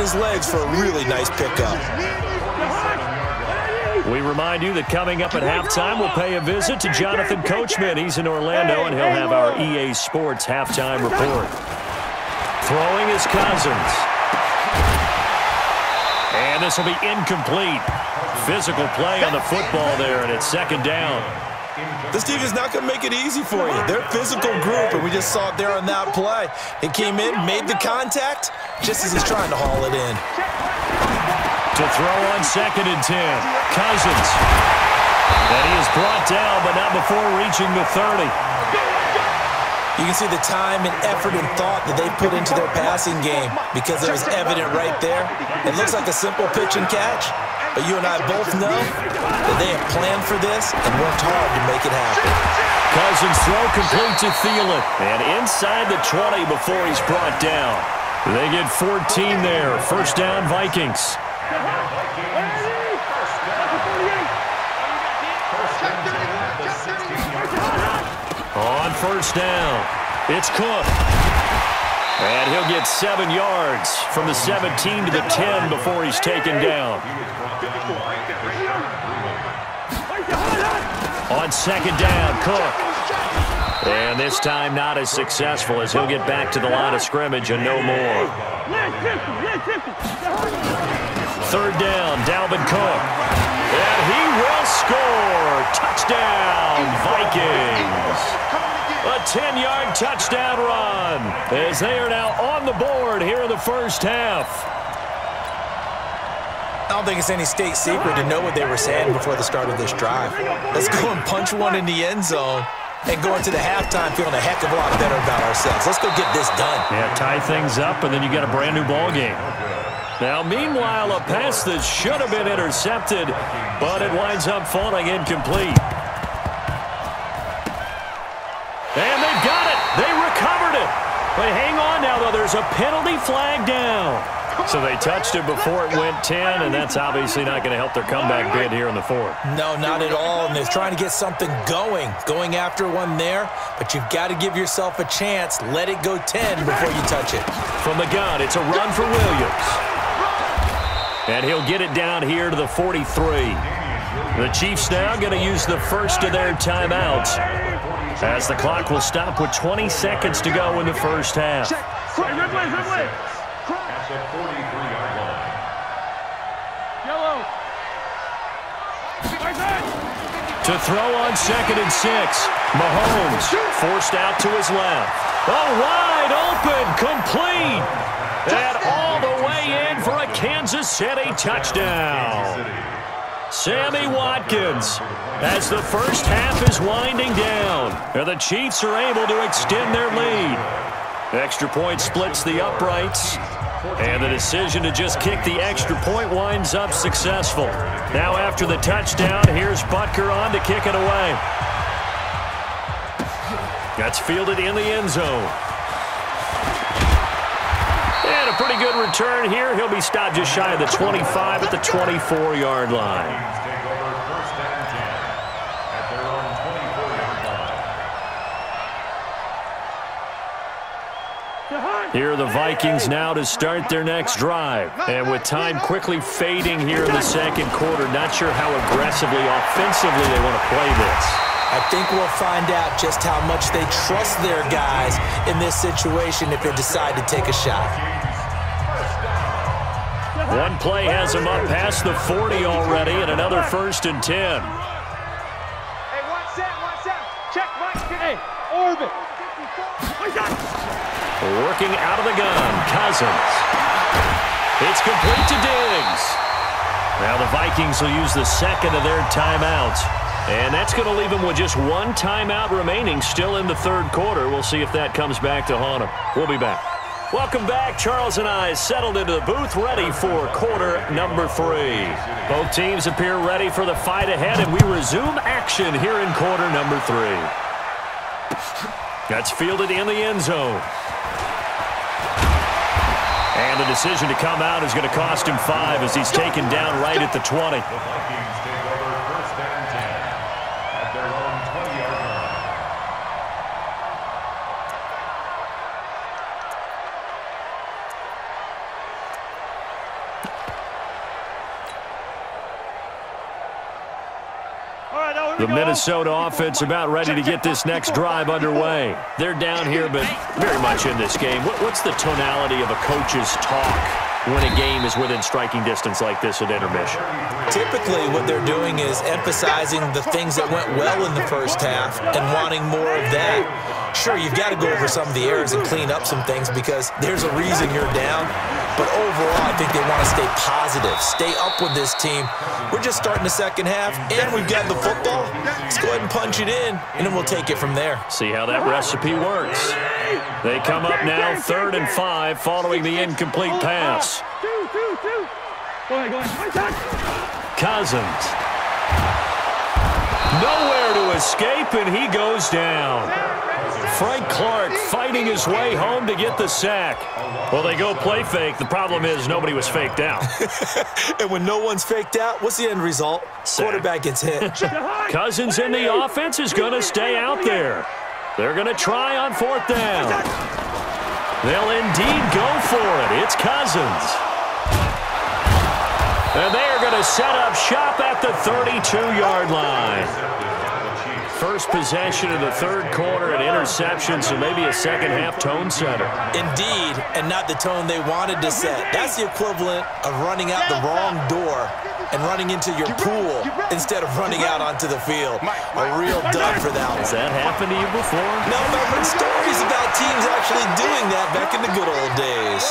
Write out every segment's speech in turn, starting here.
his legs for a really nice pickup. We remind you that coming up at halftime, we'll pay a visit to Jonathan Coachman. He's in Orlando, and he'll have our EA Sports halftime report. Throwing is Cousins. And this will be incomplete. Physical play on the football there, and it's second down. This team is not going to make it easy for you. They're a physical group, and we just saw it there on that play. It came in, made the contact, just as he's trying to haul it in. To throw on 2nd and 10, Cousins. And he is brought down, but not before reaching the 30. You can see the time and effort and thought that they put into their passing game because it was evident right there. It looks like a simple pitch and catch, but you and I both know that they have planned for this and worked hard to make it happen. Cousins throw complete to Thielen. And inside the 20 before he's brought down. They get 14 there. First down, Vikings. On first down, it's Cook. And he'll get 7 yards from the 17 to the 10 before he's taken down. On second down, Cook. And this time not as successful as he'll get back to the line of scrimmage and no more. Third down, Dalvin Cook. And he will score. Touchdown, Vikings. A 10-yard touchdown run as they are now on the board here in the first half. I don't think it's any state secret to know what they were saying before the start of this drive. Let's go and punch one in the end zone and go into the halftime feeling a heck of a lot better about ourselves. Let's go get this done. Yeah, tie things up, and then you got a brand-new ball game. Now, meanwhile, a pass that should have been intercepted, but it winds up falling incomplete. And they've got it. They recovered it. But hang on now, though. There's a penalty flag down. So they touched it before it went 10, and that's obviously not going to help their comeback bid here in the fourth. No, not at all. And they're trying to get something going after one there. But you've got to give yourself a chance. Let it go 10 before you touch it. From the gun, it's a run for Williams. And he'll get it down here to the 43. The Chiefs now going to use the first of their timeouts as the clock will stop with 20 seconds to go in the first half. To throw on 2nd and 6. Mahomes forced out to his left. Oh, wide open, complete. And all the way in for a Kansas City touchdown. Sammy Watkins, as the first half is winding down, and the Chiefs are able to extend their lead. Extra point splits the uprights, and the decision to just kick the extra point winds up successful. Now after the touchdown, here's Butker on to kick it away. That's fielded in the end zone. And a pretty good return here. He'll be stopped just shy of the 25 at the 24-yard line. Here are the Vikings now to start their next drive. And with time quickly fading here in the second quarter, not sure how aggressively, offensively they want to play this. I think we'll find out just how much they trust their guys in this situation if they decide to take a shot. One play has them up past the 40 already, and another 1st and 10. Hey, one set. Check, right. Hey, orbit. Working out of the gun, Cousins. It's complete to Diggs. Now the Vikings will use the second of their timeouts. And that's going to leave them with just one timeout remaining still in the third quarter. We'll see if that comes back to haunt them. We'll be back. Welcome back. Charles and I settled into the booth ready for quarter number 3. Both teams appear ready for the fight ahead, and we resume action here in quarter number 3. That's fielded in the end zone. And the decision to come out is going to cost him 5 as he's taken down right at the 20. The Minnesota offense about ready to get this next drive underway. They're down here, but very much in this game. What's the tonality of a coach's talk when a game is within striking distance like this at intermission? Typically, what they're doing is emphasizing the things that went well in the first half and wanting more of that. Sure, you've got to go over some of the errors and clean up some things because there's a reason you're down. But overall, I think they want to stay positive, stay up with this team. We're just starting the second half, and we've got the football. Let's go ahead and punch it in, and then we'll take it from there. See how that recipe works. They come up now 3rd and 5 following the incomplete pass. Go ahead. Cousins. Nowhere to escape, and he goes down. Frank Clark fighting his way home to get the sack. Well, they go play fake. The problem is nobody was faked out. And when no one's faked out, what's the end result? Sack. Quarterback gets hit. Cousins in the offense is going to stay out there. They're going to try on 4th down. They'll indeed go for it. It's Cousins. And they are going to set up shop at the 32-yard line. First possession of the 3rd quarter, an interception, so maybe a second-half tone setter. Indeed, and not the tone they wanted to set. That's the equivalent of running out the wrong door and running into your pool instead of running out onto the field. A real dud for that one. Has that happened to you before? No, I've heard stories about teams actually doing that back in the good old days.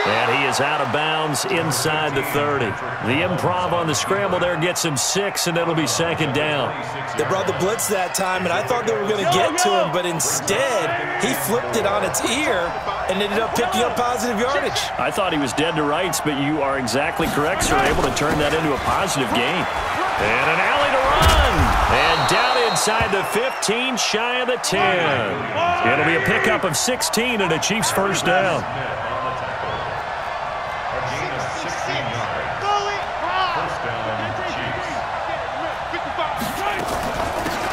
And he is out of bounds inside the 30. The improv on the scramble there gets him 6, and it'll be 2nd down. They brought the blitz that time, and I thought they were going to get to him, but instead, he flipped it on its ear and ended up picking up positive yardage. I thought he was dead to rights, but you are exactly correct, sir. Able to turn that into a positive gain. And an alley to run. And down inside the 15, shy of the 10. It'll be a pickup of 16 and a Chiefs first down.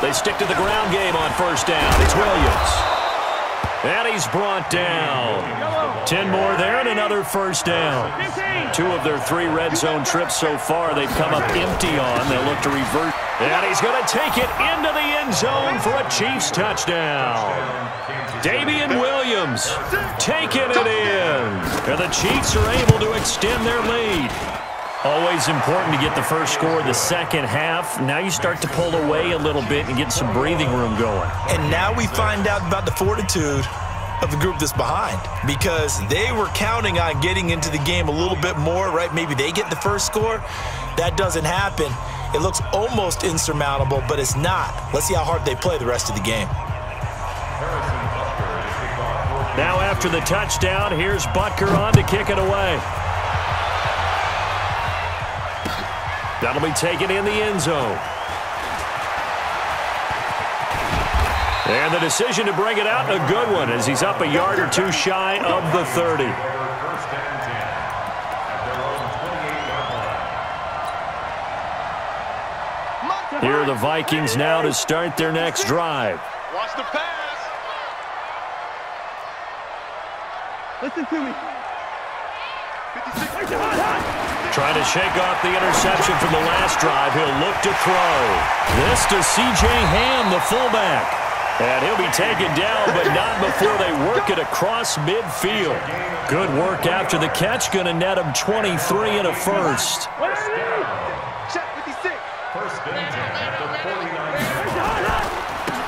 They stick to the ground game on 1st down. It's Williams. And he's brought down. 10 more there and another 1st down. 2 of their 3 red zone trips so far they've come up empty on. They'll look to revert. And he's going to take it into the end zone for a Chiefs touchdown. Damian Williams taking it in. And the Chiefs are able to extend their lead. Always important to get the first score of the second half. Now you start to pull away a little bit and get some breathing room going. And now we find out about the fortitude of the group that's behind, because they were counting on getting into the game a little bit more, right? Maybe they get the first score. That doesn't happen. It looks almost insurmountable, but it's not. Let's see how hard they play the rest of the game. Now after the touchdown, here's Butker on to kick it away. That'll be taken in the end zone. And the decision to bring it out, a good one, as he's up a yard or 2 shy of the 30. Here are the Vikings now to start their next drive. Watch the pass. Listen to me. 56. Trying to shake off the interception from the last drive. He'll look to throw. This to C.J. Ham, the fullback. And he'll be taken down, but not before they work it across midfield. Good work after the catch. Going to net him 23 and a first. Check 56.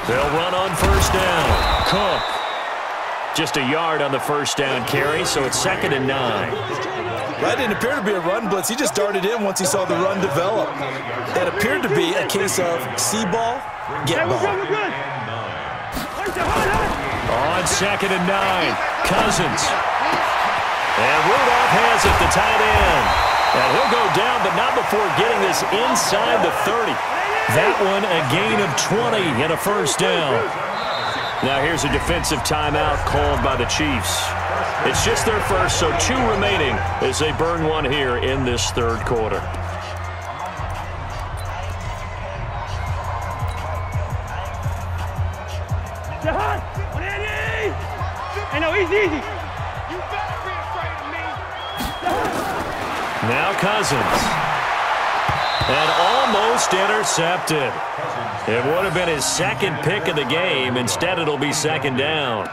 They'll run on 1st down. Cook. Just a yard on the 1st down carry, so it's 2nd and 9. That didn't appear to be a run blitz. He just darted in once he saw the run develop. That appeared to be a case of see ball, get ball. On 2nd and 9, Cousins. And Rudolph has it, the tight end. And he'll go down, but not before getting this inside the 30. That one a gain of 20 and a first down. Now here's a defensive timeout called by the Chiefs. It's just their first, so 2 remaining as they burn one here in this 3rd quarter. Hey, no, easy. You better be afraid of me. Now Cousins. And almost intercepted. It would have been his second pick of the game. Instead, it'll be second down.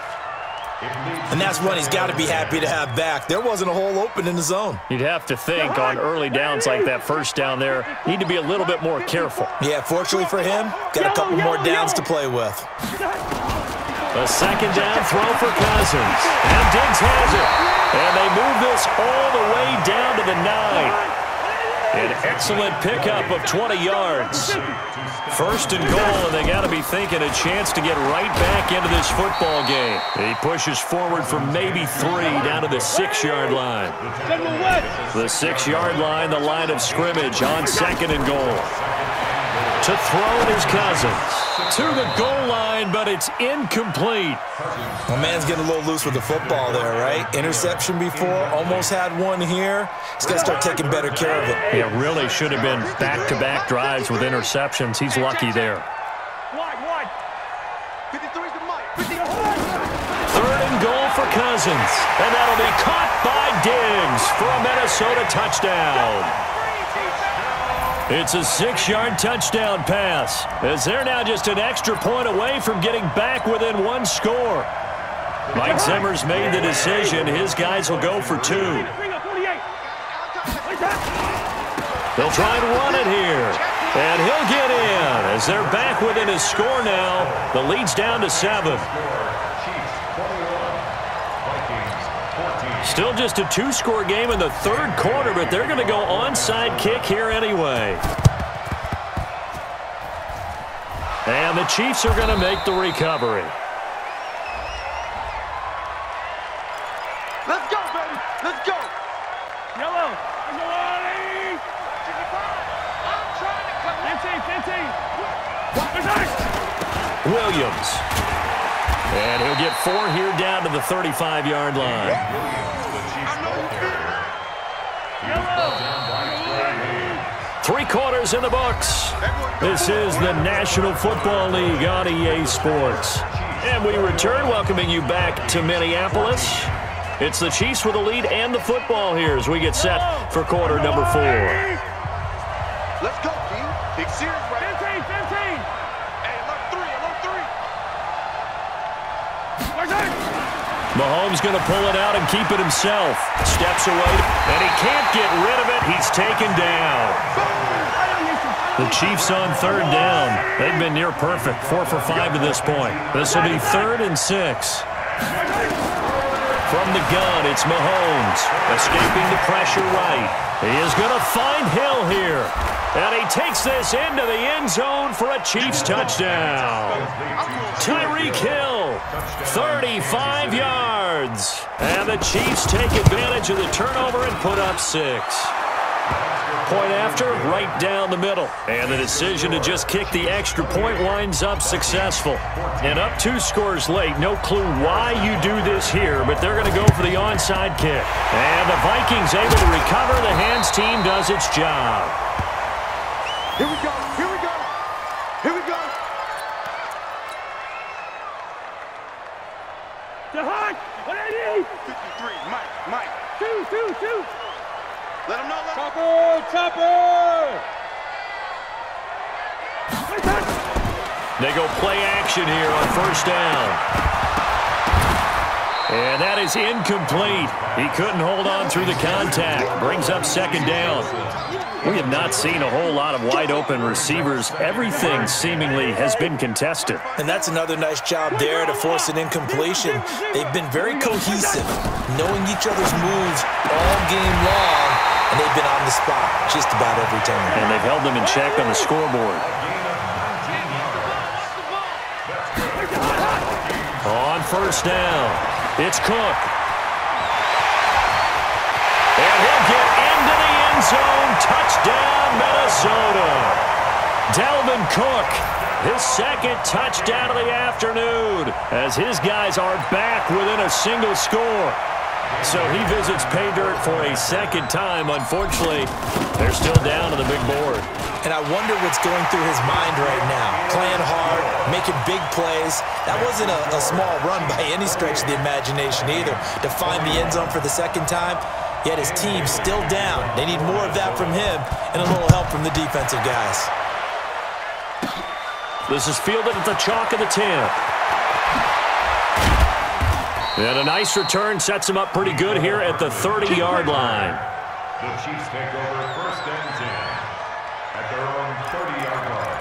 And that's one he's got to be happy to have back. There wasn't a hole open in the zone. You'd have to think on early downs like that first down there, need to be a little bit more careful. Yeah, fortunately for him, got a couple more downs to play with. A second down throw for Cousins. And Diggs has it. And they move this all the way down to the 9. An excellent pickup of 20 yards. First and goal, and they got to be thinking a chance to get right back into this football game. He pushes forward for maybe 3 down to the 6-yard line. The 6-yard line, the line of scrimmage on second and goal. To throw it is Cousins. To the goal line, but it's incomplete. My man's getting a little loose with the football there, right? Interception before, almost had one here. He's got to start taking better care of it. Yeah, really should have been back-to-back drives with interceptions. He's lucky there. Third and goal for Cousins. And that'll be caught by Diggs for a Minnesota touchdown. It's a 6-yard touchdown pass, as they're now just an extra point away from getting back within 1 score. Mike Zimmer's made the decision. His guys will go for 2. They'll try and run it here, and he'll get in as they're back within a score now. The lead's down to 7. Still just a 2-score game in the third quarter, but they're going to go onside kick here anyway. And the Chiefs are going to make the recovery. Let's go, baby. Let's go. Yellow. I'm trying to come. 15. Williams. And he'll get 4 here down to the 35-yard line. 3 quarters in the books. This is the National Football League on EA Sports. And we return, welcoming you back to Minneapolis. It's the Chiefs with the lead and the football here as we get set for quarter number 4. Let's go, team. Big series, right? 15. Hey, alert 3. Mahomes going to pull it out and keep it himself. Steps away, and he can't get rid of it. He's taken down. The Chiefs on third down. They've been near perfect, 4 for 5 to this point. This will be 3rd and 6. From the gun, it's Mahomes, escaping the pressure right. He is going to find Hill here. And he takes this into the end zone for a Chiefs touchdown. Tyreek Hill, 35 yards. And the Chiefs take advantage of the turnover and put up 6. Point after, right down the middle. And the decision to just kick the extra point winds up successful. And up 2 scores late. No clue why you do this here, but they're going to go for the onside kick. And the Vikings able to recover. The hands team does its job. Here we go. Jahan, what I need? 53, Mike. 2. Let him know. Chopper. They go play action here on first down. And that is incomplete. He couldn't hold on through the contact. Brings up second down. We have not seen a whole lot of wide-open receivers. Everything seemingly has been contested. And that's another nice job there to force an incompletion. They've been very cohesive, knowing each other's moves all game long, and they've been on the spot just about every time. And they've held them in check on the scoreboard. On first down, it's Cook. And he'll get into the end zone. Touchdown, Minnesota. Dalvin Cook, his second touchdown of the afternoon, as his guys are back within a single score. So he visits pay dirt for a second time. Unfortunately, they're still down on the big board. And I wonder what's going through his mind right now. Playing hard, making big plays. That wasn't a small run by any stretch of the imagination either. To find the end zone for the second time, yet his team's still down. They need more of that from him and a little help from the defensive guys. This is fielded at the chalk of the 10. And a nice return sets him up pretty good here at the 30-yard line. The Chiefs take over 1st and 10 at their own 30-yard line.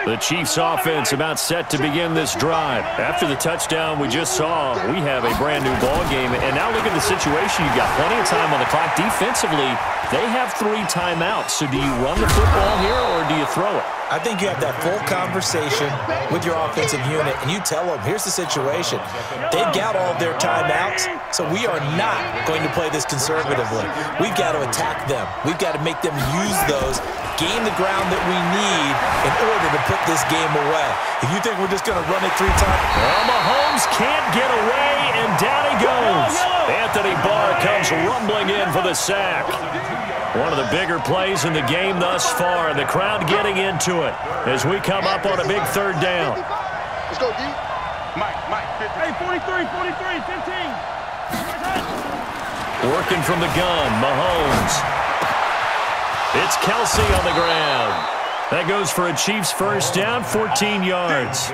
The Chiefs offense about set to begin this drive. After the touchdown we just saw, we have a brand new ball game. And now look at the situation. You've got plenty of time on the clock. Defensively, they have 3 timeouts. So do you run the football here or do you throw it? I think you have that full conversation with your offensive unit, and you tell them, here's the situation. They've got all of their timeouts, so we are not going to play this conservatively. We've got to attack them. We've got to make them use those, gain the ground that we need in order to put this game away. If you think we're just going to run it 3 times. Well, Mahomes can't get away, and down he goes. Anthony Barr comes rumbling in for the sack. One of the bigger plays in the game thus far, and the crowd getting into it as we come up on a big 3rd down. Let's go, D. Mike, 50. Hey, 43, 15. Working from the gun, Mahomes. It's Kelsey on the ground. That goes for a Chiefs 1st down, 14 yards.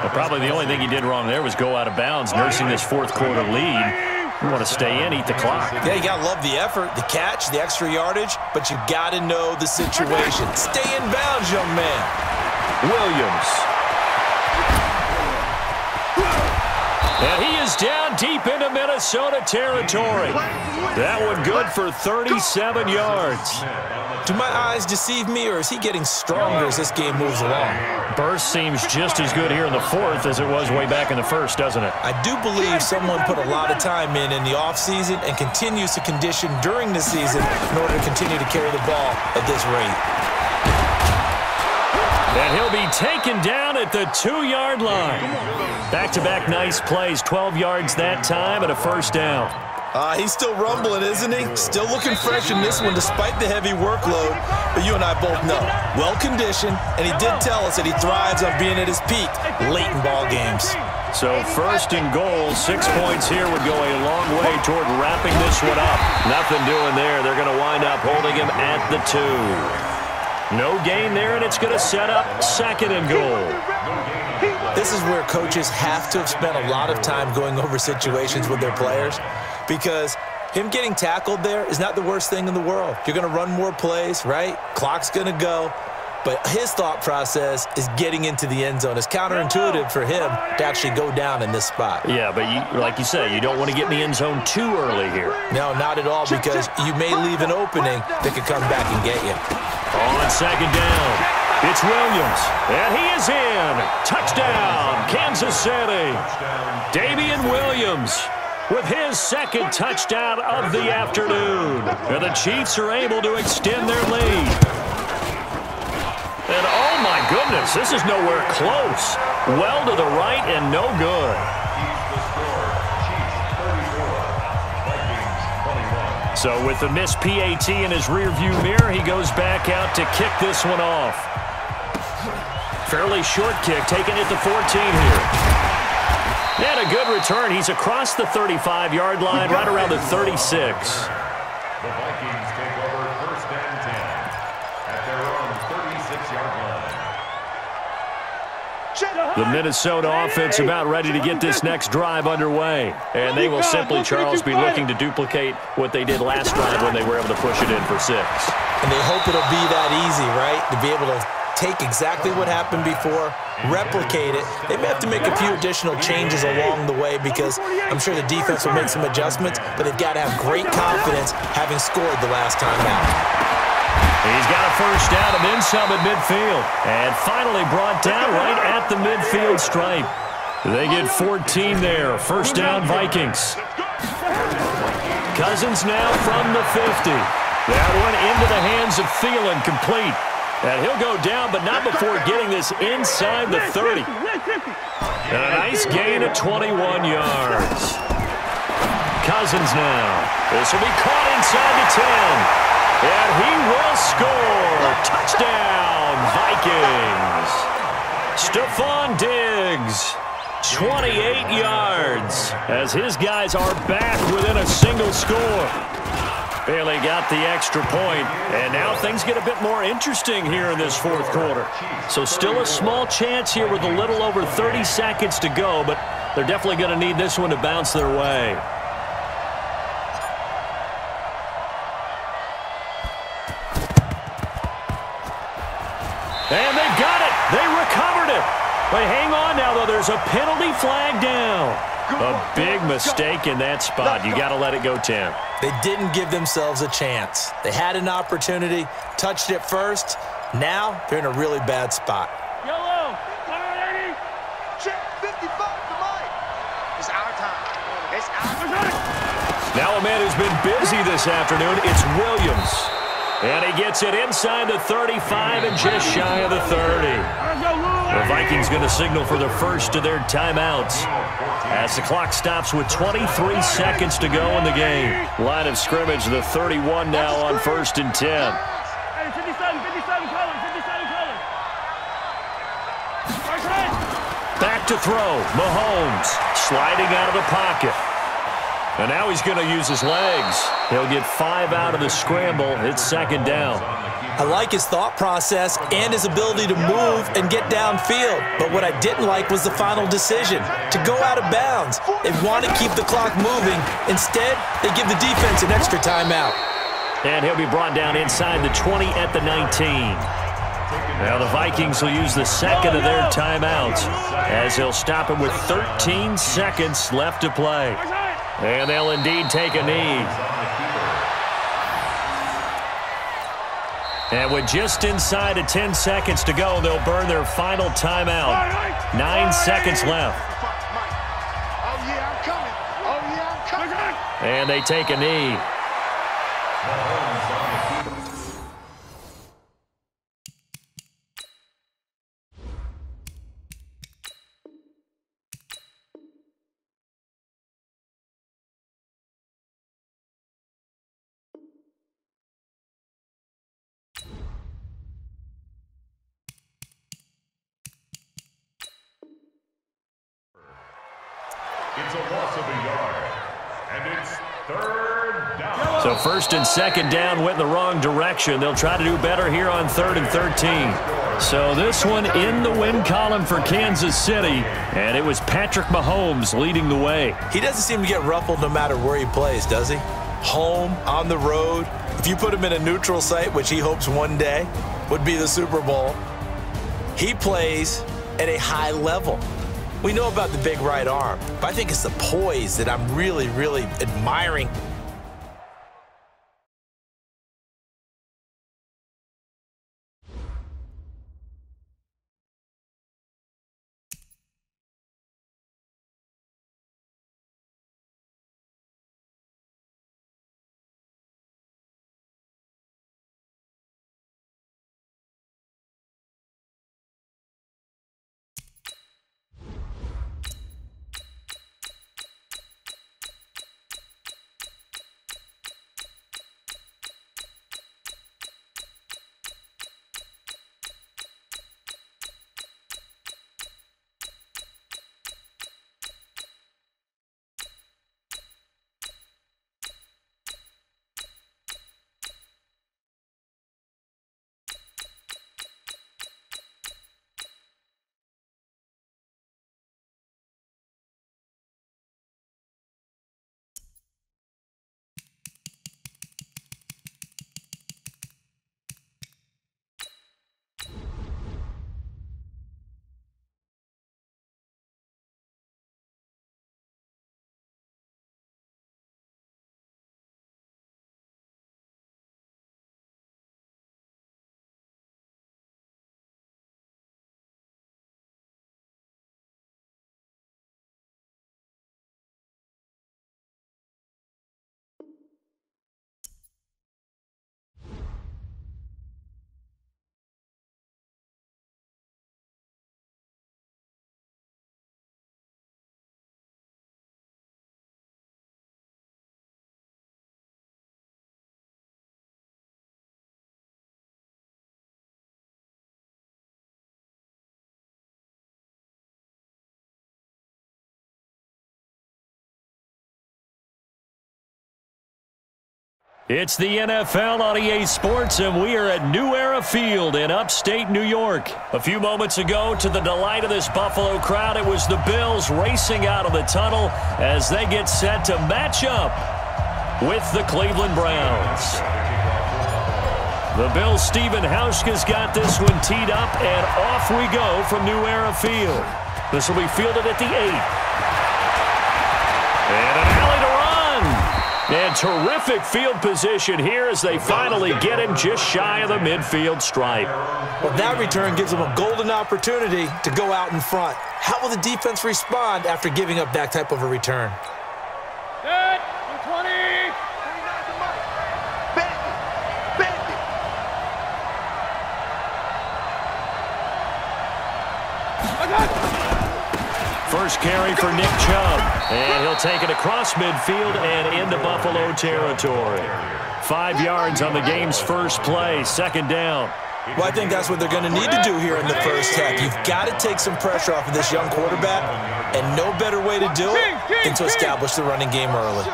Well, probably the only thing he did wrong there was go out of bounds, nursing this 4th quarter lead. You want to stay in, eat the clock. Yeah, you got to love the effort, the catch, the extra yardage, but you got to know the situation. Stay in bounds, young man. Williams. And he is down deep into Minnesota territory. That one good for 37 yards. Do my eyes deceive me, or is he getting stronger as this game moves along? Burst seems just as good here in the 4th as it was way back in the 1st, doesn't it? I do believe someone put a lot of time in the offseason and continues to condition during the season in order to continue to carry the ball at this rate. And he'll be taken down at the 2-yard line. Back-to-back nice plays, 12 yards that time and a 1st down. He's still rumbling, isn't he? Still looking fresh in this one despite the heavy workload. But you and I both know, well-conditioned, and he did tell us that he thrives on being at his peak late in ball games. So 1st and goal, 6 points here would go a long way toward wrapping this one up. Nothing doing there. They're going to wind up holding him at the 2. No gain there, and it's going to set up 2nd and goal. This is where coaches have to have spent a lot of time going over situations with their players, because him getting tackled there is not the worst thing in the world. You're going to run more plays, right? Clock's going to go. But his thought process is getting into the end zone. It's counterintuitive for him to actually go down in this spot. Yeah, but like you say, you don't want to get in the end zone too early here. No, not at all, because you may leave an opening that could come back and get you. On 2nd down, it's Williams, and he is in. Touchdown, Kansas City. Damian Williams with his 2nd touchdown of the afternoon. And the Chiefs are able to extend their lead. And oh my goodness, this is nowhere close. Well to the right and no good. So with the missed PAT in his rearview mirror, he goes back out to kick this one off. Fairly short kick, taken at the 14 here. And a good return. He's across the 35-yard line, right around the 36. The Vikings take over 1st and 10 at their own 36-yard line. The Minnesota offense about ready to get this next drive underway. And they will simply, Charles, be looking to duplicate what they did last drive when they were able to push it in for 6. And they hope it'll be that easy, right? To be able to take exactly what happened before, replicate it. They may have to make a few additional changes along the way, because I'm sure the defense will make some adjustments, but they've got to have great confidence having scored the last time out. He's got a 1st down and then some at midfield. And finally brought down right at the midfield stripe. They get 14 there. 1st down Vikings. Cousins now from the 50. That one into the hands of Thielen, complete. And he'll go down, but not before getting this inside the 30. And a nice gain of 21 yards. Cousins now. This will be caught inside the 10. And he will score. Touchdown, Vikings. Stephon Diggs, 28 yards, as his guys are back within a single score. Bailey got the extra point, and now things get a bit more interesting here in this fourth quarter. So still a small chance here with a little over 30 seconds to go, but they're definitely going to need this one to bounce their way. And they've got it. They recovered it. But hang on now, though. There's a penalty flag down. A big mistake in that spot. You got to let it go, Tim. They didn't give themselves a chance. They had an opportunity, touched it first. Now they're in a really bad spot. Yellow, 180. Check 55 to Mike. It's our time. It's our time. Now a man who's been busy this afternoon, it's Williams. And he gets it inside the 35 and just shy of the 30. The Vikings going to signal for the first of their timeouts as the clock stops with 23 seconds to go in the game. Line of scrimmage, the 31 now on 1st and 10. Back to throw. Mahomes sliding out of the pocket. And now he's going to use his legs. He'll get 5 out of the scramble. It's 2nd down. I like his thought process and his ability to move and get downfield. But what I didn't like was the final decision, to go out of bounds. They want to keep the clock moving. Instead, they give the defense an extra timeout. And he'll be brought down inside the 20 at the 19. Now the Vikings will use the second of their timeouts as they'll stop it with 13 seconds left to play. And they'll indeed take a knee. And with just inside of 10 seconds to go, they'll burn their final timeout. 9 seconds left. Oh, yeah, I'm coming. Oh, yeah, I'm coming. And they take a knee. It's a loss of a yard, and it's 3rd down. So 1st and 2nd down went in the wrong direction. They'll try to do better here on 3rd and 13. So this one in the win column for Kansas City, and it was Patrick Mahomes leading the way. He doesn't seem to get ruffled no matter where he plays, does he? Home, on the road. If you put him in a neutral site, which he hopes one day would be the Super Bowl, he plays at a high level. We know about the big right arm, but I think it's the poise that I'm really, really admiring. It's the NFL on EA Sports, and we are at New Era Field in upstate New York. A few moments ago, to the delight of this Buffalo crowd, it was the Bills racing out of the tunnel as they get set to match up with the Cleveland Browns. The Bills' Stephen Hauschka's got this one teed up, and off we go from New Era Field. This will be fielded at the 8. And an alley to run. And terrific field position here as they finally get him just shy of the midfield stripe. Well, that return gives them a golden opportunity to go out in front. How will the defense respond after giving up that type of a return? Set, 20. First carry for Nick Chubb, and he'll take it across midfield and into Buffalo territory. 5 yards on the game's first play, second down. Well, I think that's what they're going to need to do here in the first half. You've got to take some pressure off of this young quarterback, and no better way to do it than to establish the running game early.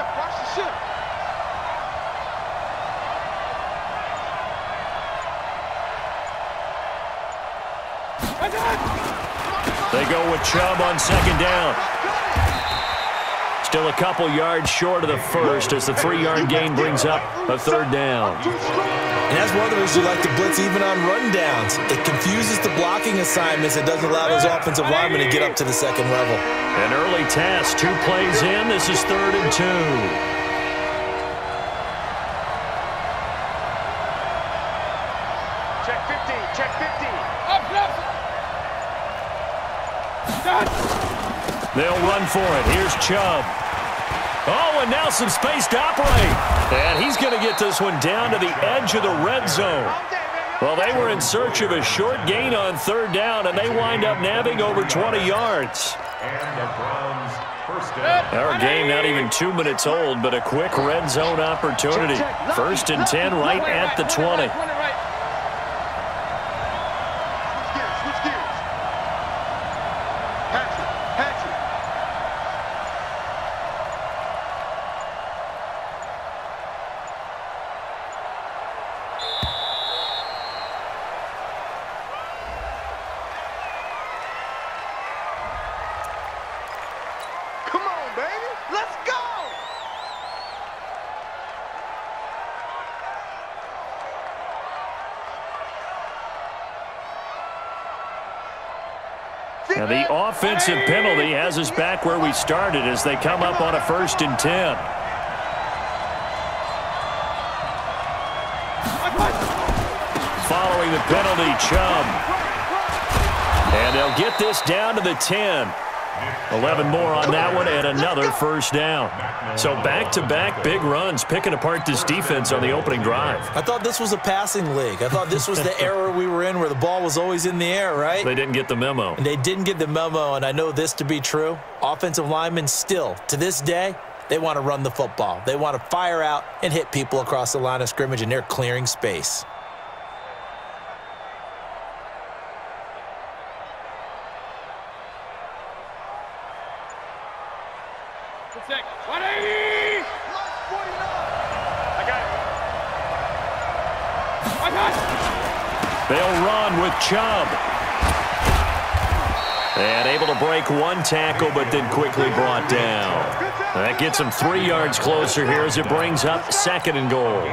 They go with Chubb on second down. Still a couple yards short of the first as the 3-yard gain brings up a third down. And that's one of the reasons you like to blitz even on rundowns. It confuses the blocking assignments. It doesn't allow those offensive linemen to get up to the second level. An early task, 2 plays in. This is 3rd and 2. Check 15, check 15. They'll run for it. Here's Chubb. Oh, and now some space to operate. And he's going to get this one down to the edge of the red zone. Well, they were in search of a short gain on 3rd down, and they wind up nabbing over 20 yards. And the Browns first down. Our game not even 2 minutes old, but a quick red zone opportunity. 1st and 10 right at the 20. Come on, baby. Let's go. And the offensive penalty has us back where we started as they come up on a 1st and 10. Following the penalty, Chubb. And they'll get this down to the 10. 11 more on that one and another first down. So back-to-back big runs picking apart this defense on the opening drive. I thought this was a passing league. I thought this was the era we were in where the ball was always in the air, right? They didn't get the memo. And they didn't get the memo, and I know this to be true. Offensive linemen still, to this day, they want to run the football. They want to fire out and hit people across the line of scrimmage, and they're clearing space. They'll run with Chubb. And able to break one tackle, but then quickly brought down. That gets them 3 yards closer here as it brings up 2nd and goal.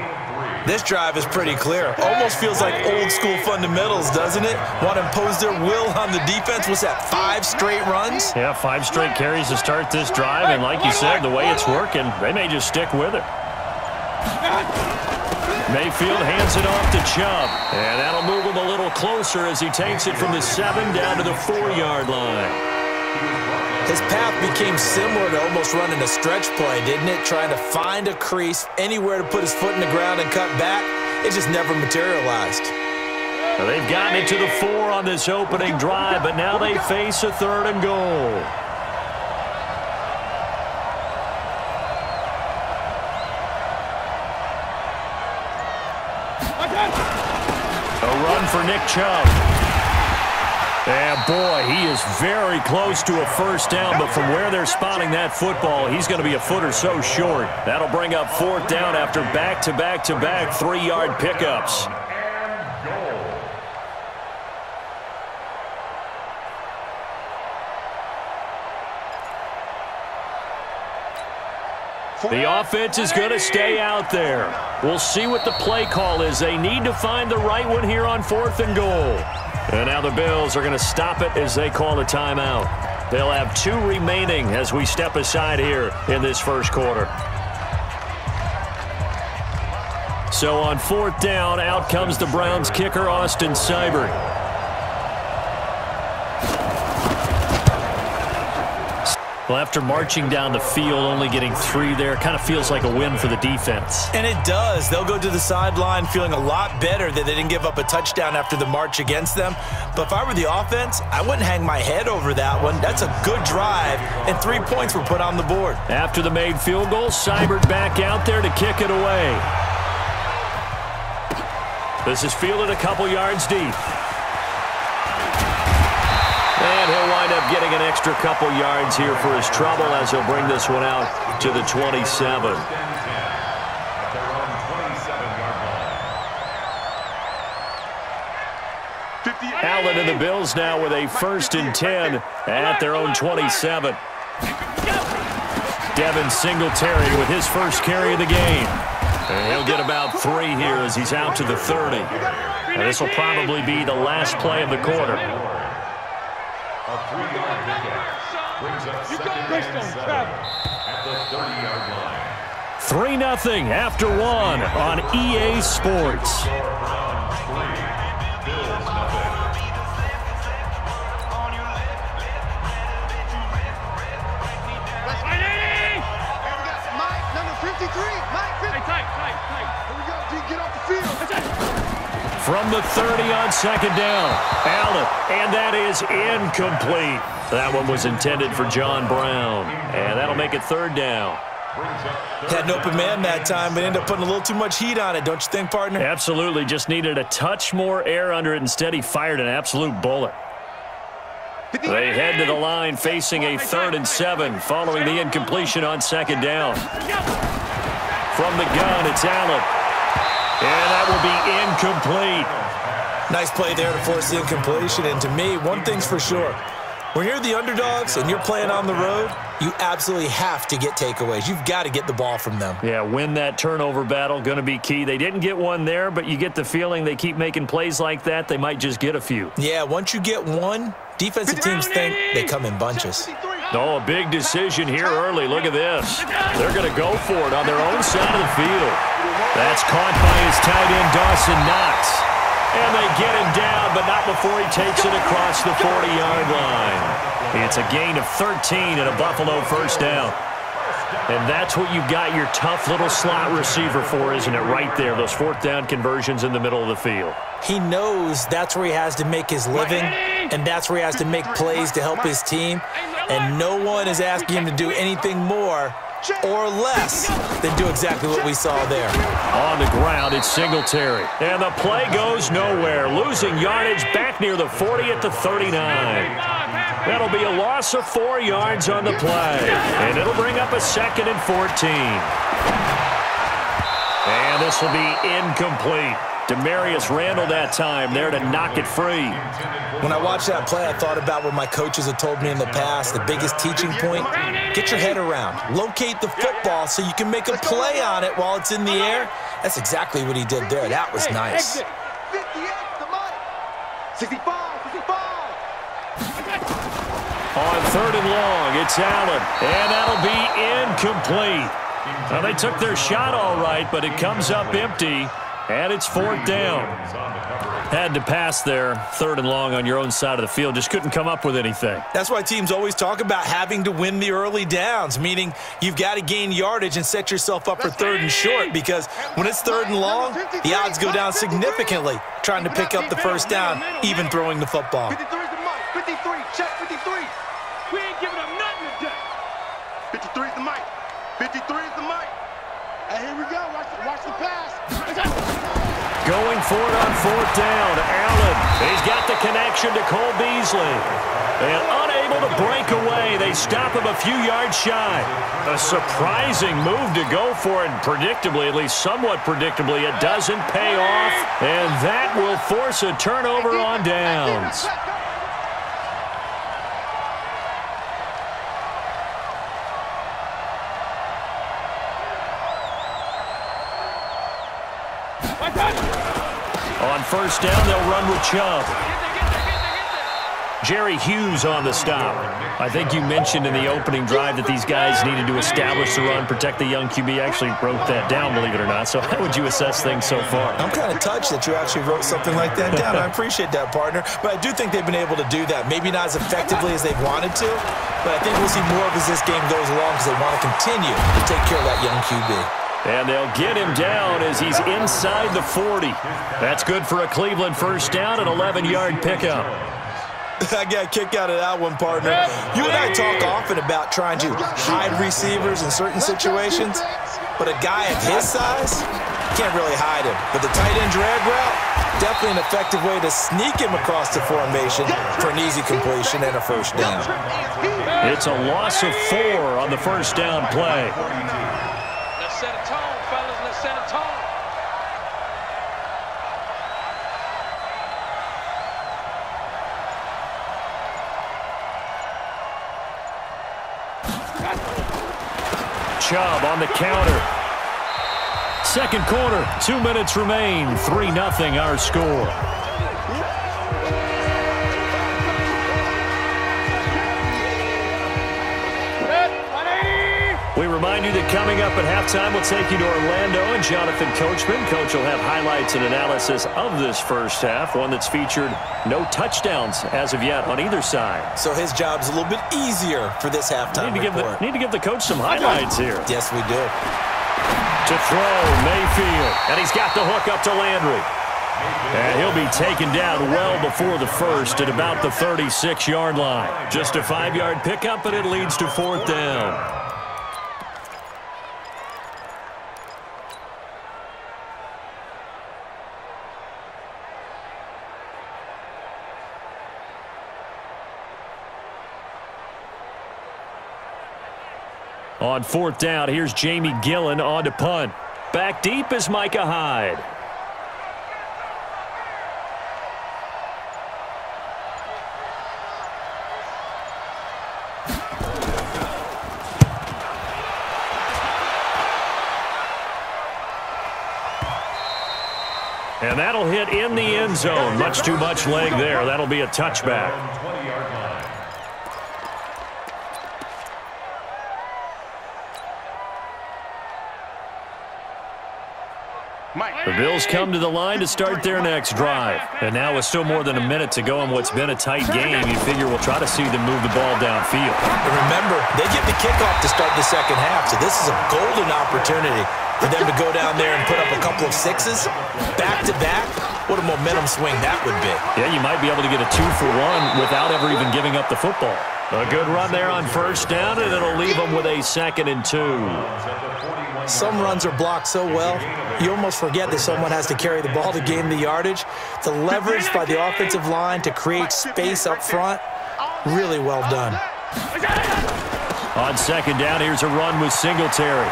This drive is pretty clear. Almost feels like old school fundamentals, doesn't it? Want to impose their will on the defense. What's that, 5 straight runs? Yeah, 5 straight carries to start this drive. And like you said, the way it's working, they may just stick with it. Mayfield hands it off to Chubb. And that'll move him a little closer as he takes it from the 7 down to the 4-yard line. His path became similar to almost running a stretch play, didn't it? Trying to find a crease, anywhere to put his foot in the ground and cut back. It just never materialized. Well, they've gotten it to the 4 on this opening drive, but now they face a 3rd and goal. A run for Nick Chubb. And boy, he is very close to a first down, but from where they're spotting that football, he's going to be a foot or so short. That'll bring up fourth down after back-to-back-to-back 3-yard pickups. The offense is going to stay out there. We'll see what the play call is. They need to find the right one here on 4th and goal. And now the Bills are going to stop it as they call a timeout. They'll have 2 remaining as we step aside here in this first quarter. So on 4th down, out comes the Browns kicker, Austin Seibert. Well, after marching down the field, only getting 3 there, kind of feels like a win for the defense. And it does. They'll go to the sideline feeling a lot better that they didn't give up a touchdown after the march against them. But if I were the offense, I wouldn't hang my head over that one. That's a good drive, and 3 points were put on the board. After the made field goal, Seibert back out there to kick it away. This is fielded a couple yards deep. And he'll wind up getting an extra couple yards here for his trouble as he'll bring this one out to the 27. Allen and the Bills now with a 1st and 10 at their own 27. Devin Singletary with his first carry of the game. And he'll get about 3 here as he's out to the 30. And this will probably be the last play of the quarter. A 3-yard pickup brings up 2nd and 7 at the 30-yard line. 3-0 after 1 on EA Sports. Bills nothing. Mike, number 53. Mike, 50. Tight. Here we go, D. Get off the field. From the 30 on 2nd down, Allen, and that is incomplete. That one was intended for John Brown, and that'll make it 3rd down. Had an open man that time, but ended up putting a little too much heat on it, don't you think, partner? Absolutely, just needed a touch more air under it. Instead, he fired an absolute bullet. They head to the line facing a 3rd and 7 following the incompletion on 2nd down. From the gun, it's Allen. And that will be incomplete. Nice play there to force the incompletion. And to me, one thing's for sure. When you're the underdogs and you're playing on the road, you absolutely have to get takeaways. You've got to get the ball from them. Yeah, win that turnover battle, going to be key. They didn't get one there, but you get the feeling they keep making plays like that, they might just get a few. Yeah, once you get one, defensive teams think they come in bunches. Oh, a big decision here early. Look at this. They're going to go for it on their own side of the field. That's caught by his tight end, Dawson Knox. And they get him down, but not before he takes it across the 40-yard line. It's a gain of 13 and a Buffalo first down. And that's what you've got your tough little slot receiver for, isn't it? Right there, those 4th down conversions in the middle of the field. He knows that's where he has to make his living, and that's where he has to make plays to help his team. And no one is asking him to do anything more or less than do exactly what we saw there. On the ground, it's Singletary. And the play goes nowhere. Losing yardage back near the 40 at the 39. That'll be a loss of 4 yards on the play. And it'll bring up a 2nd and 14. And this will be incomplete. Demarius Randall that time there to knock it free. When I watched that play, I thought about what my coaches have told me in the past. The biggest teaching point, get your head around. Locate the football so you can make a play on it while it's in the air. That's exactly what he did there. That was nice. 58, the money. 65. On 3rd and long, it's Allen. And that'll be incomplete. Now, they took their shot all right, but it comes up empty. And it's 4th down. Had to pass there, 3rd and long on your own side of the field. Just couldn't come up with anything. That's why teams always talk about having to win the early downs, meaning you've got to gain yardage and set yourself up for 3rd and short, because when it's 3rd and long, the odds go down significantly trying to pick up the first down, even throwing the football. 53 is the mic. 53, check 53. We ain't giving up nothing today. 53 is the mic. 53 is the mic. And here we go. Watch the pass. Going for it on 4th down. Allen. He's got the connection to Cole Beasley. And unable to break away. They stop him a few yards shy. A surprising move to go for it. And predictably, at least somewhat predictably, it doesn't pay off. And that will force a turnover on downs. On 1st down, they'll run with Chubb. Jerry Hughes on the stop. I think you mentioned in the opening drive that these guys needed to establish the run, protect the young QB. Actually wrote that down, believe it or not. So how would you assess things so far? I'm kind of touched that you actually wrote something like that down. I appreciate that, partner. But I do think they've been able to do that. Maybe not as effectively as they've wanted to, but I think we'll see more of as this game goes along because they want to continue to take care of that young QB. And they'll get him down as he's inside the 40. That's good for a Cleveland 1st down, an 11-yard pickup. I got a kick out of that one, partner. You and I talk often about trying to hide receivers in certain situations, but a guy of his size can't really hide him. But the tight end drag route, definitely an effective way to sneak him across the formation for an easy completion and a 1st down. It's a loss of 4 on the 1st down play. Let's set a tone, fellas. Let's set a tone. Chubb on the counter. 2nd quarter, 2 minutes remain. 3-0 our score. We remind you that coming up at halftime, we'll take you to Orlando and Jonathan Coachman. Coach will have highlights and analysis of this 1st half, one that's featured no touchdowns as of yet on either side. So his job's a little bit easier for this halftime report. Need to give the coach some highlights here. Yes, we do. To throw, Mayfield, and he's got the hook up to Landry. And he'll be taken down well before the 1st at about the 36-yard line. Just a 5-yard pickup, and it leads to 4th down. On 4th down, here's Jamie Gillen on to punt. Back deep is Micah Hyde. And that'll hit in the end zone. Much too much leg there. That'll be a touchback. The Bills come to the line to start their next drive. And now with still more than a minute to go in what's been a tight game, you figure we'll try to see them move the ball downfield. And remember, they get the kickoff to start the 2nd half, so this is a golden opportunity for them to go down there and put up a couple of 6s back-to-back. What a momentum swing that would be. Yeah, you might be able to get a 2-for-1 without ever even giving up the football. A good run there on 1st down, and it'll leave them with a 2nd and 2. Some runs are blocked so well, you almost forget that someone has to carry the ball to gain the yardage. The leverage by the offensive line to create space up front, really well done. On 2nd down, here's a run with Singletary.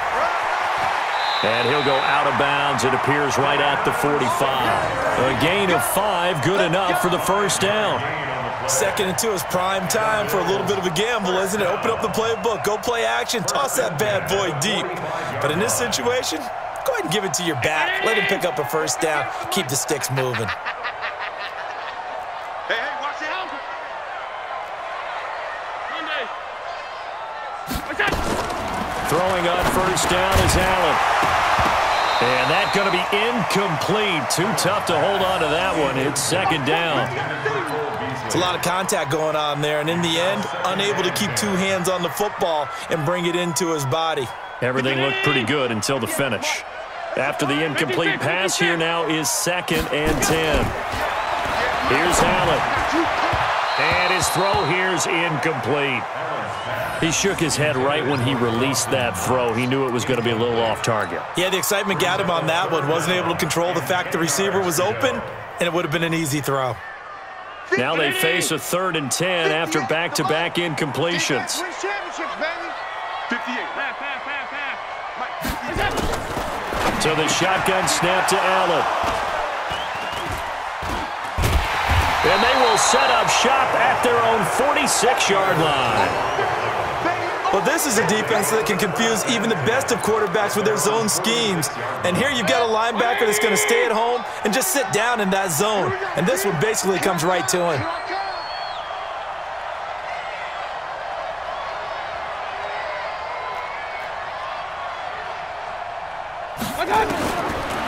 And he'll go out of bounds, it appears, right at the 45. A gain of 5, good enough for the 1st down. 2nd and 2 is prime time for a little bit of a gamble, isn't it? Open up the playbook, go play action, toss that bad boy deep. But in this situation, go ahead and give it to your back. Let him pick up a 1st down, keep the sticks moving. Hey, watch out. Throwing on 1st down is Allen. And that's going to be incomplete. Too tough to hold on to that one. It's 2nd down. It's a lot of contact going on there, and in the end, unable to keep 2 hands on the football and bring it into his body. Everything looked pretty good until the finish. After the incomplete pass, here now is 2nd and 10. Here's Allen. And his throw here's incomplete. He shook his head right when he released that throw. He knew it was going to be a little off target. Yeah, the excitement got him on that one. Wasn't able to control the fact the receiver was open, and it would have been an easy throw. Now they face a 3rd and 10 after back-to-back incompletions. So the shotgun snap to Allen. And they will set up shop at their own 46-yard line. Well, this is a defense that can confuse even the best of quarterbacks with their zone schemes. And here you've got a linebacker that's going to stay at home and just sit down in that zone. And this one basically comes right to him.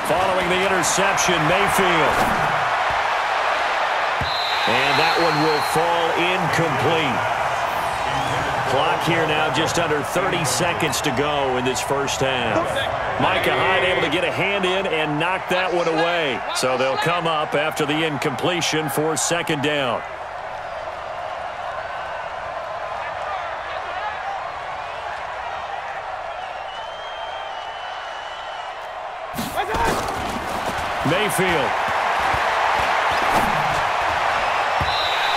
Following the interception, Mayfield. And that one will fall incomplete. Clock here now just under 30 seconds to go in this first half. Micah Hyde able to get a hand in and knock that one away. So they'll come up after the incompletion for 2nd down. Mayfield.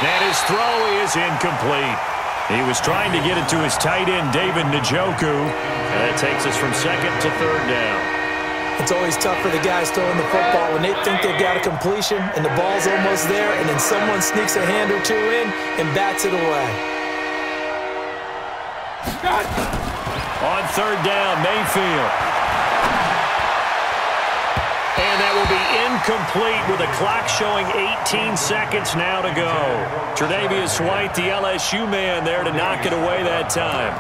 And his throw is incomplete. He was trying to get it to his tight end, David Njoku. And that takes us from 2nd to 3rd down. It's always tough for the guys throwing the football when they think they've got a completion and the ball's almost there, and then someone sneaks a hand or two in and bats it away. On 3rd down, Mayfield. And that will be incomplete with the clock showing 18 seconds now to go. Tre'Davious White, the LSU man, there to knock it away that time.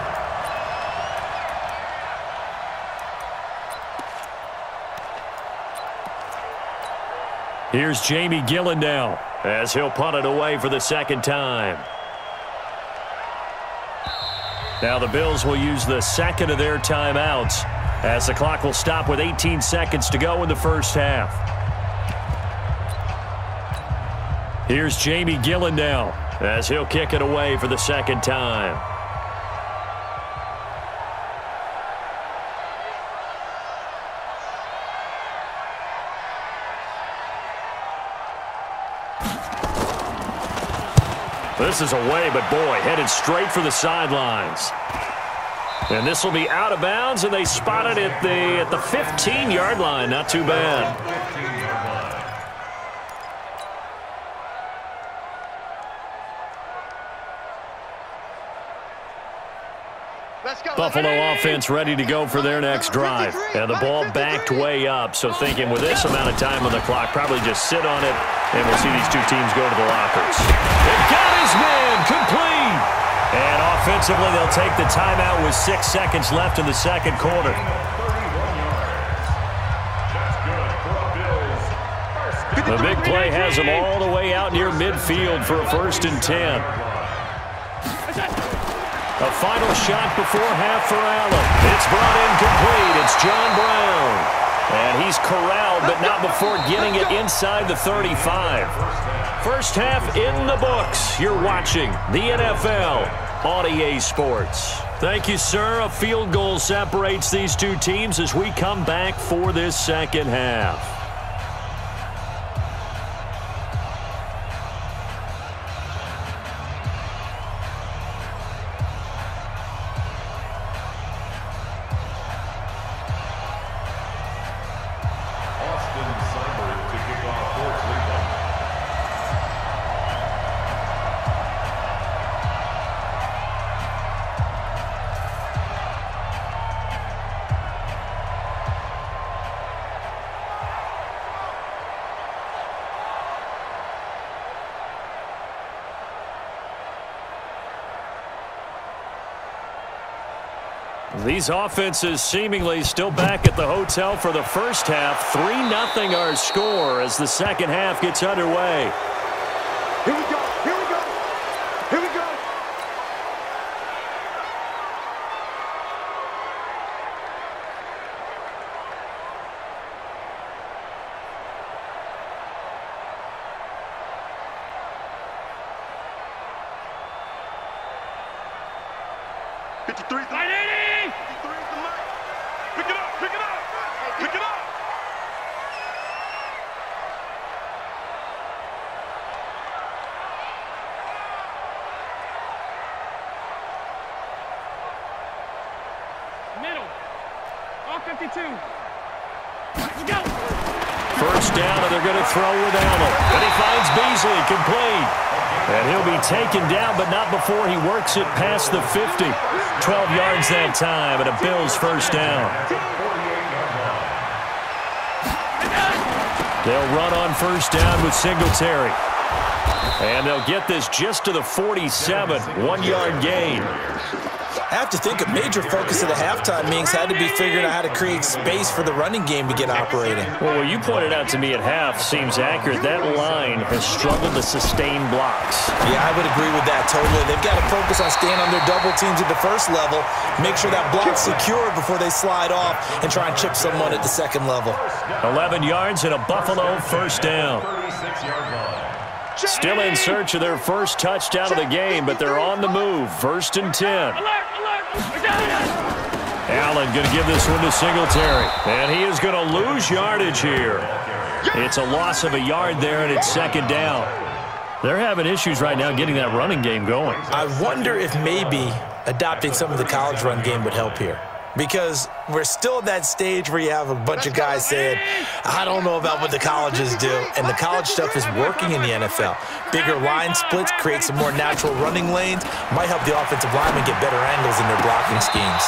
Here's Jamie Gillen now as he'll punt it away for the 2nd time. Now the Bills will use the 2nd of their timeouts as the clock will stop with 18 seconds to go in the first half. Here's Jamie Gillen now as he'll kick it away for the 2nd time. This is away, but boy, headed straight for the sidelines. And this will be out of bounds, and they spot it at the 15-yard line. Not too bad. Buffalo offense ready to go for their next drive. And the ball backed way up, so thinking with this amount of time on the clock, probably just sit on it, and we'll see these two teams go to the lockers. It got his man complete. And offensively, they'll take the timeout with 6 seconds left in the 2nd quarter. The big play has them all the way out near midfield for a 1st and 10. A final shot before half for Allen. It's brought in complete. It's John Brown. And he's corralled, but not before getting it inside the 35. First half in the books. You're watching the NFL on EA Sports. Thank you, sir. A field goal separates these two teams as we come back for this 2nd half. These offenses seemingly still back at the hotel for the first half. 3-0 our score as the 2nd half gets underway. Here we go. Here we go. Here we go. 53 is the mic. Pick it up, pick it up, pick it up. Middle. All 52. Let's go. First down, and they're going to throw with Allen. And he finds Beasley, complete. And he'll be taken down, but not before he works it past the 50. 12 yards that time, and a Bills first down. They'll run on first down with Singletary. And they'll get this just to the 47, 1-yard gain. I have to think a major focus of the halftime meetings had to be figuring out how to create space for the running game to get operating. Well, what you pointed out to me at half seems accurate. That line has struggled to sustain blocks. Yeah, I would agree with that totally. They've got to focus on staying on their double teams at the first level, make sure that block's secure before they slide off and try and chip someone at the second level. 11 yards and a Buffalo first down. Still in search of their first touchdown of the game, but they're on the move. First and 10. Allen going to give this one to Singletary. And he is going to lose yardage here. It's a loss of a yard there, and it's second down. They're having issues right now getting that running game going. I wonder if maybe adopting some of the college run game would help here. Because we're still at that stage where you have a bunch of guys saying, I don't know about what the colleges do. And the college stuff is working in the NFL. Bigger line splits, create some more natural running lanes, might help the offensive linemen get better angles in their blocking schemes.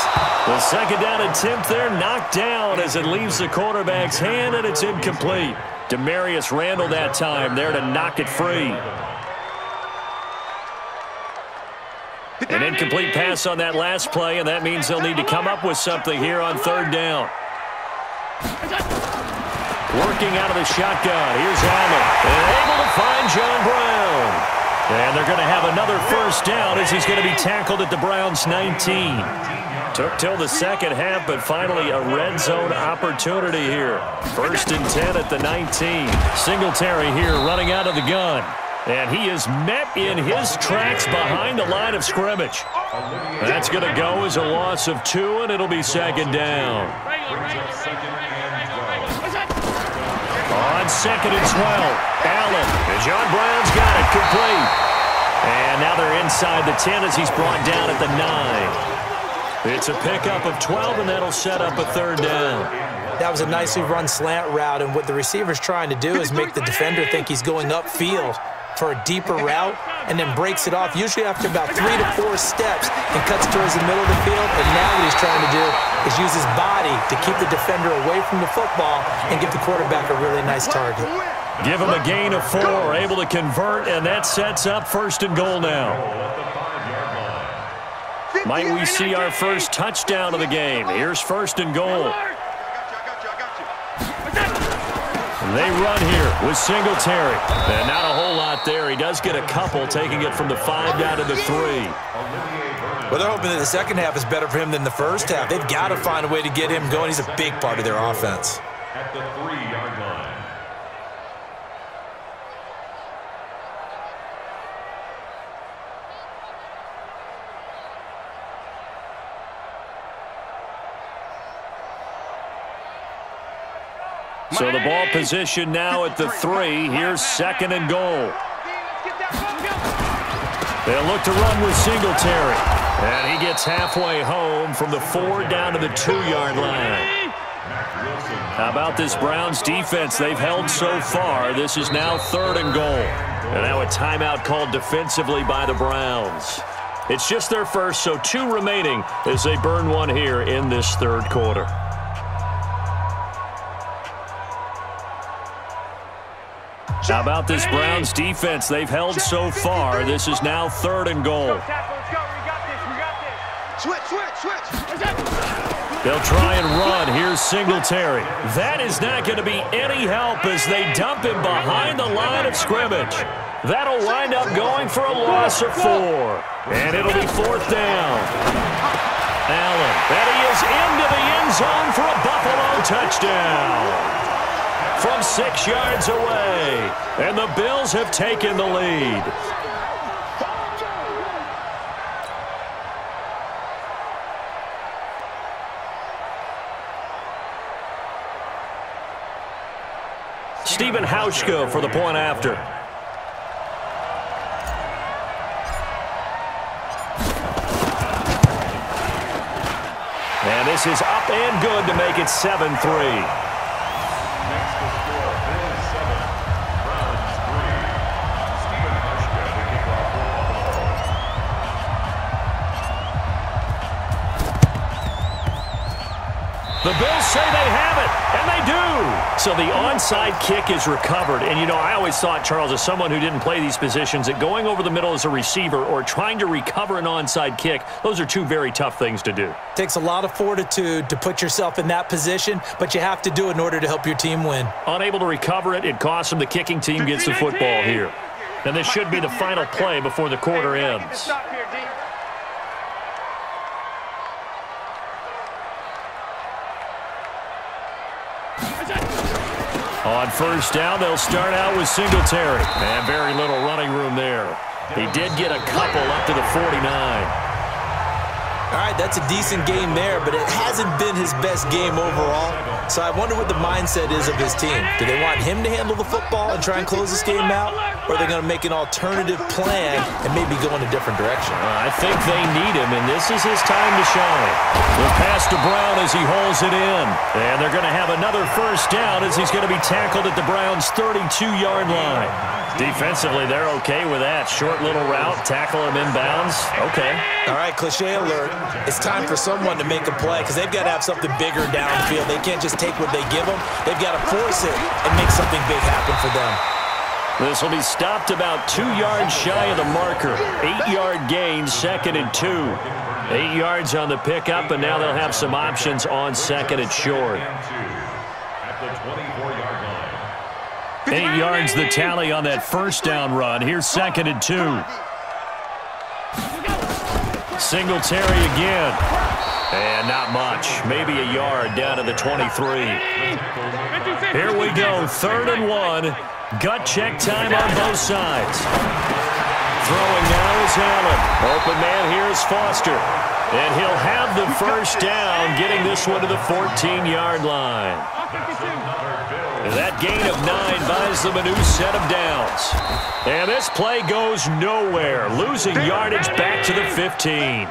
The second down attempt there knocked down as it leaves the quarterback's hand, and it's incomplete. Demarius Randall that time there to knock it free. An incomplete pass on that last play, and that means they'll need to come up with something here on third down. Working out of the shotgun. Here's Allen. And able to find John Brown. And they're going to have another first down as he's going to be tackled at the Browns' 19. Took till the second half, but finally a red zone opportunity here. First and 10 at the 19. Singletary here running out of the gun. And he is met in his tracks behind the line of scrimmage. That's going to go as a loss of 2, and it'll be second down. On second and 12, Allen. And John Brown's got it complete. And now they're inside the 10 as he's brought down at the 9. It's a pickup of 12, and that'll set up a third down. That was a nicely run slant route, and what the receiver's trying to do is make the defender think he's going upfield for a deeper route, and then breaks it off, usually after about 3 to 4 steps, and cuts towards the middle of the field. And now what he's trying to do is use his body to keep the defender away from the football and give the quarterback a really nice target. Give him a gain of 4, able to convert, and that sets up first and goal now. Might we see our first touchdown of the game? Here's first and goal. They run here with Singletary. And not a whole lot there. He does get a couple, taking it from the 5 down to the 3. Well, they're hoping that the second half is better for him than the first half. They've got to find a way to get him going. He's a big part of their offense. At the 3-yard line. So the ball position now at the 3. Here's second and goal. They'll look to run with Singletary. And he gets halfway home from the 4 down to the 2-yard line. How about this Browns defense? They've held so far. This is now third and goal. And now a timeout called defensively by the Browns. It's just their first, so 2 remaining as they burn one here in this third quarter. How about this Browns defense? They've held so far. This is now third and goal. They'll try and run. Here's Singletary. That is not going to be any help as they dump him behind the line of scrimmage. That'll wind up going for a loss of 4. And it'll be fourth down. Allen. And he is into the end zone for a Buffalo touchdown. From 6 yards away. And the Bills have taken the lead. Stephen Hauschka for the point after. And this is up and good to make it 7-3. The Bills say they have it, and they do. So the onside kick is recovered. And, you know, I always thought, Charles, as someone who didn't play these positions, that going over the middle as a receiver or trying to recover an onside kick, those are two very tough things to do. Takes a lot of fortitude to put yourself in that position, but you have to do it in order to help your team win. Unable to recover it, it costs them. The kicking team gets the football here. And this should be the final play before the quarter ends. On first down, they'll start out with Singletary. And very little running room there. He did get a couple up to the 49. All right, that's a decent game there, but it hasn't been his best game overall. So I wonder what the mindset is of his team. Do they want him to handle the football and try and close this game out? Or are they going to make an alternative plan and maybe go in a different direction? I think they need him, and this is his time to shine. The pass to Brown as he hauls it in. And they're going to have another first down as he's going to be tackled at the Browns' 32-yard line. Defensively, they're okay with that. Short little route, tackle him inbounds. Okay. All right, cliche alert. It's time for someone to make a play because they've got to have something bigger downfield. They can't just take what they give them. They've got to force it and make something big happen for them. This will be stopped about 2 yards shy of the marker. 8-yard gain, 2nd and 2. 8 yards on the pickup, and now they'll have some options on 2nd and short. At the 24-yard line. 8 yards the tally on that first down run. Here's 2nd and 2. Singletary again. And not much. Maybe a yard down to the 23. Here we go. 3rd and 1. Gut check time on both sides. Throwing now is Allen. Open man here is Foster. And he'll have the first down, getting this one to the 14-yard line. That gain of 9 buys them a new set of downs. And this play goes nowhere, losing yardage back to the 15.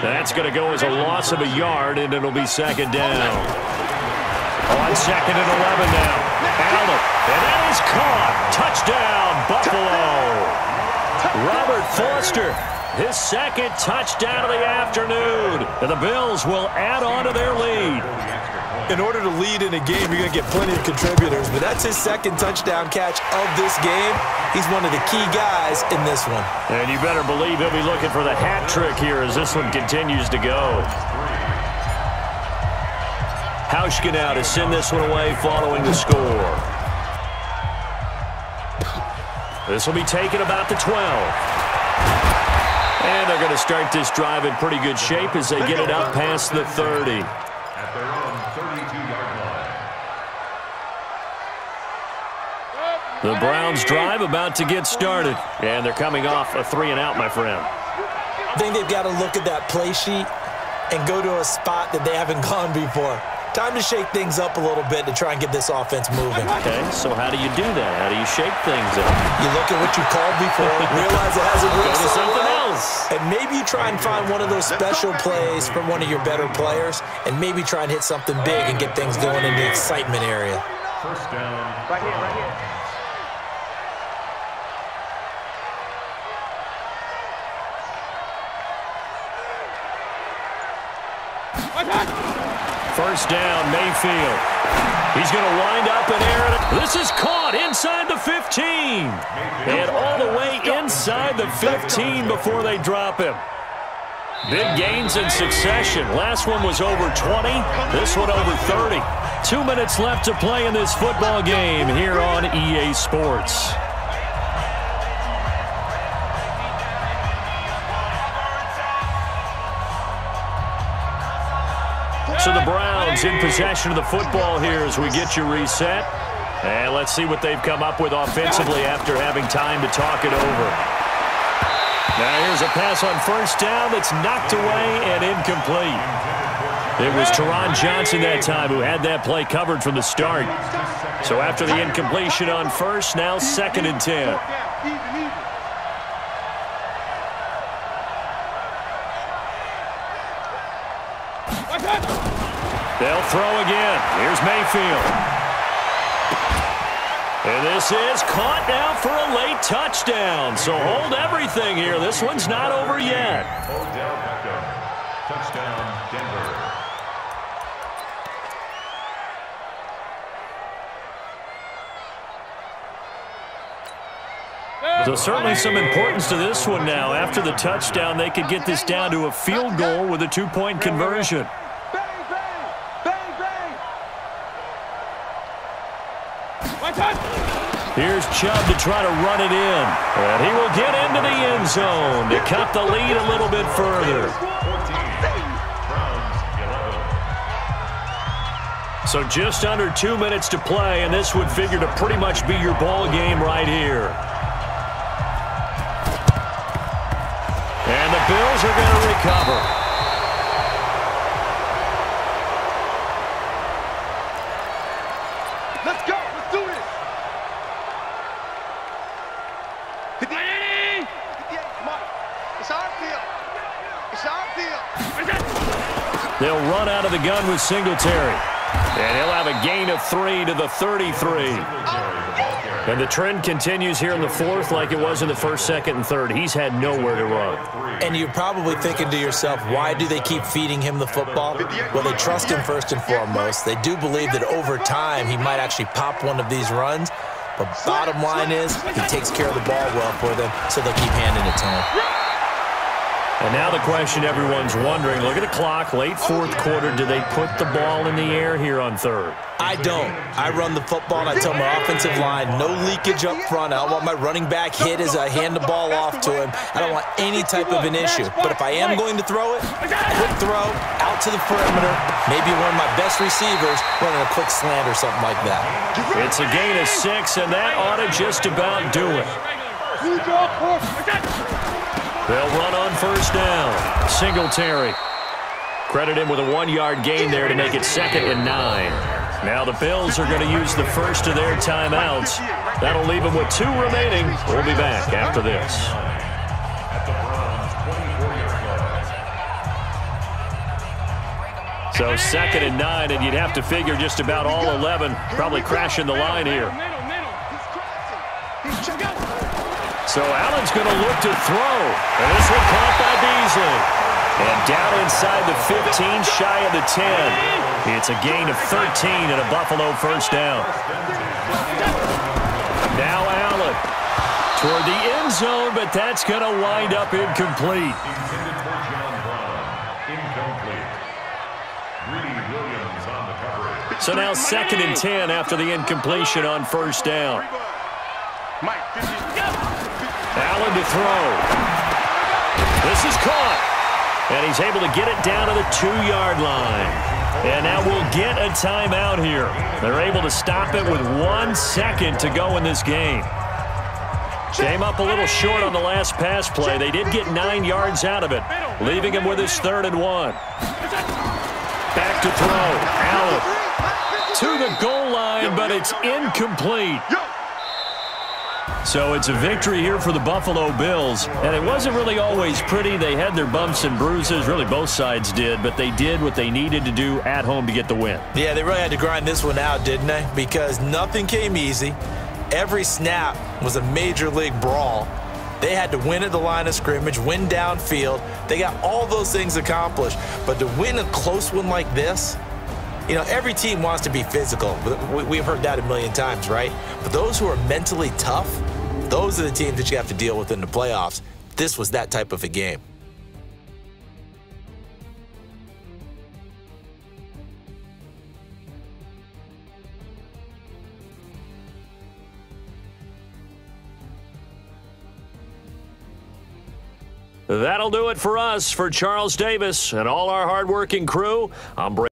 That's going to go as a loss of a yard, and it'll be 2nd down. On 2nd and 11 now. Allen, and that is caught. Touchdown, Buffalo. Robert Foster, his 2nd touchdown of the afternoon. And the Bills will add on to their lead. In order to lead in a game, you're going to get plenty of contributors, but that's his 2nd touchdown catch of this game. He's one of the key guys in this one. And you better believe he'll be looking for the hat trick here as this one continues to go. Hauschka now to send this one away following the score. This will be taken about the 12. And they're going to start this drive in pretty good shape as they get it up past the 30. At their own 32-yard line. The Browns drive about to get started. And they're coming off a 3-and-out, my friend. I think they've got to look at that play sheet and go to a spot that they haven't gone before. Time to shake things up a little bit to try and get this offense moving. Okay, so how do you do that? How do you shake things up? You look at what you called before, realize it hasn't worked Go to so something well, else. and maybe you try and find one of those special plays from one of your better players, and maybe try and hit something big and get things going in the excitement area. First down. Right here, right here. First down, Mayfield. He's going to wind up and air it. This is caught inside the 15. And all the way inside the 15 before they drop him. Big gains in succession. Last one was over 20. This one over 30. 2 minutes left to play in this football game here on EA Sports. So the Browns in possession of the football here as we get you reset. And let's see what they've come up with offensively after having time to talk it over. Now here's a pass on first down that's knocked away and incomplete. It was Teron Johnson that time who had that play covered from the start. So after the incompletion on first, now 2nd and 10. They'll throw again. Here's Mayfield. And this is caught now for a late touchdown. So hold everything here. This one's not over yet. Touchdown, Denver. So certainly some importance to this one now. After the touchdown, they could get this down to a field goal with a 2-point conversion. Here's Chubb to try to run it in. And he will get into the end zone to cut the lead a little bit further. 14, Browns 11. So just under 2 minutes to play, and this would figure to pretty much be your ball game right here. And the Bills are going to recover. Let's go. Let's do this. 58, Mike. It's our field. It's our field. They'll run out of the gun with Singletary. And he'll have a gain of 3 to the 33. And the trend continues here in the 4th like it was in the 1st, 2nd, and 3rd. He's had nowhere to run. And you're probably thinking to yourself, why do they keep feeding him the football? Well, they trust him first and foremost. They do believe that over time he might actually pop one of these runs. But bottom line is he takes care of the ball well for them, so they'll keep handing it to him. And now the question everyone's wondering, look at the clock, late 4th quarter, do they put the ball in the air here on 3rd? I don't. I run the football, and I tell my offensive line, no leakage up front. I don't want my running back hit as I hand the ball off to him. I don't want any type of an issue. But if I am going to throw it, quick throw, out to the perimeter, maybe one of my best receivers running a quick slant or something like that. It's a gain of 6, and that ought to just about do it. They'll run on first down. Singletary. Credit him with a 1-yard gain there to make it 2nd and 9. Now the Bills are going to use the first of their timeouts. That'll leave them with 2 remaining. We'll be back after this. At the Browns 24-yard line. So 2nd and 9, and you'd have to figure just about all 11 probably crashing the line here. So Allen's going to look to throw. And this one caught by Beasley. And down inside the 15, shy of the 10. It's a gain of 13 and a Buffalo first down. Now Allen toward the end zone, but that's going to wind up incomplete. Intended for John Brown. Incomplete. Greedy Williams on the coverage. So now 2nd and 10 after the incompletion on first down. Allen to throw. This is caught. And he's able to get it down to the 2-yard line. And now we'll get a timeout here. They're able to stop it with 1 second to go in this game. Came up a little short on the last pass play. They did get 9 yards out of it, leaving him with his 3rd and 1. Back to throw. Allen to the goal line, but it's incomplete. So it's a victory here for the Buffalo Bills. And it wasn't really always pretty. They had their bumps and bruises. Really, both sides did. But they did what they needed to do at home to get the win. Yeah, they really had to grind this one out, didn't they? Because nothing came easy. Every snap was a major league brawl. They had to win at the line of scrimmage, win downfield. They got all those things accomplished. But to win a close one like this, you know, every team wants to be physical. We've heard that a million times, right? But those who are mentally tough, those are the teams that you have to deal with in the playoffs. This was that type of a game. That'll do it for us. For Charles Davis and all our hardworking crew, I'm Brady.